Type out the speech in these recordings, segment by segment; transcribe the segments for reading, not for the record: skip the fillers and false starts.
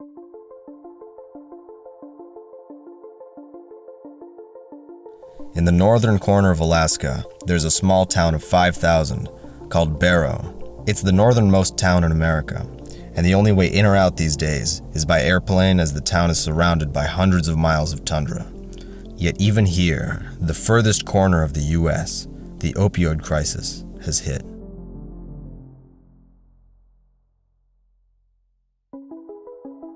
In the northern corner of Alaska, there's a small town of 5,000 called Barrow. It's the northernmost town in America, and the only way in or out these days is by airplane, as the town is surrounded by hundreds of miles of tundra. Yet even here, the furthest corner of the US, the opioid crisis has hit.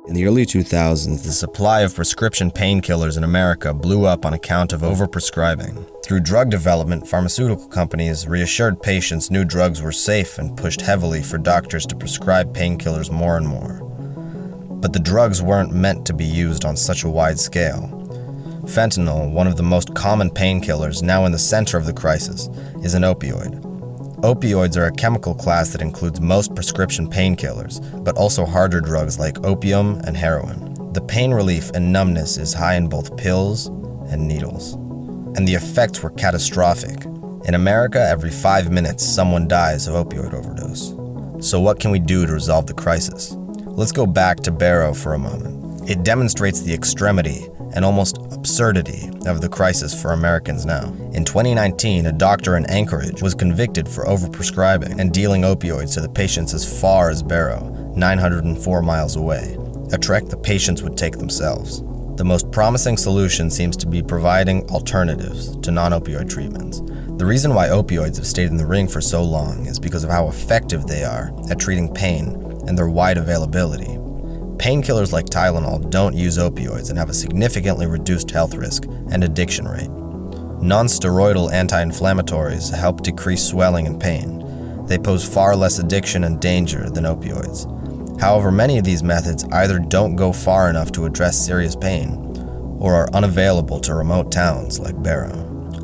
In the early 2000s, the supply of prescription painkillers in America blew up on account of overprescribing. Through drug development, pharmaceutical companies reassured patients new drugs were safe and pushed heavily for doctors to prescribe painkillers more and more. But the drugs weren't meant to be used on such a wide scale. Fentanyl, one of the most common painkillers now in the center of the crisis, is an opioid. Opioids are a chemical class that includes most prescription painkillers, but also harder drugs like opium and heroin. The pain relief and numbness is high in both pills and needles, and the effects were catastrophic. In America, every 5 minutes, someone dies of opioid overdose. So what can we do to resolve the crisis? Let's go back to Barrow for a moment. It demonstrates the extremity and almost absurdity of the crisis for Americans now. In 2019, a doctor in Anchorage was convicted for overprescribing and dealing opioids to the patients as far as Barrow, 904 miles away, a trek the patients would take themselves. The most promising solution seems to be providing alternatives to non-opioid treatments. The reason why opioids have stayed in the ring for so long is because of how effective they are at treating pain and their wide availability. Painkillers like Tylenol don't use opioids and have a significantly reduced health risk and addiction rate. Non-steroidal anti-inflammatories help decrease swelling and pain. They pose far less addiction and danger than opioids. However, many of these methods either don't go far enough to address serious pain or are unavailable to remote towns like Barrow.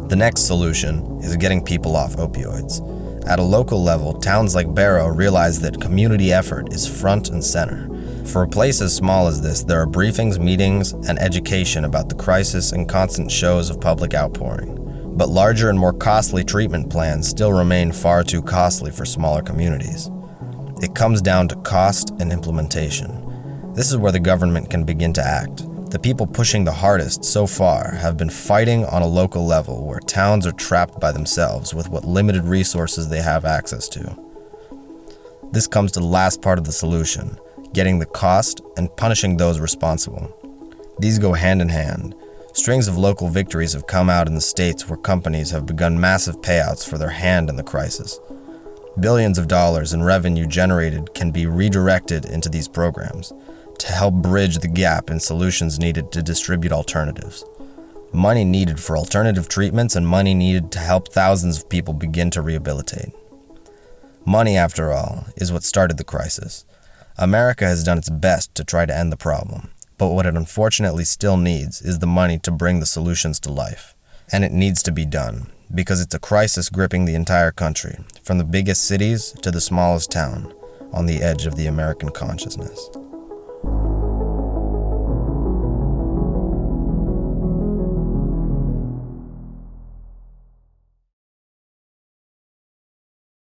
The next solution is getting people off opioids. At a local level, towns like Barrow realize that community effort is front and center. For a place as small as this, there are briefings, meetings, and education about the crisis and constant shows of public outpouring. But larger and more costly treatment plans still remain far too costly for smaller communities. It comes down to cost and implementation. This is where the government can begin to act. The people pushing the hardest so far have been fighting on a local level where towns are trapped by themselves with what limited resources they have access to. This comes to the last part of the solution: getting the cost and punishing those responsible. These go hand in hand. Strings of local victories have come out in the states where companies have begun massive payouts for their hand in the crisis. Billions of dollars in revenue generated can be redirected into these programs to help bridge the gap in solutions needed to distribute alternatives. Money needed for alternative treatments and money needed to help thousands of people begin to rehabilitate. Money, after all, is what started the crisis. America has done its best to try to end the problem, but what it unfortunately still needs is the money to bring the solutions to life. And it needs to be done, because it's a crisis gripping the entire country, from the biggest cities to the smallest town, on the edge of the American consciousness.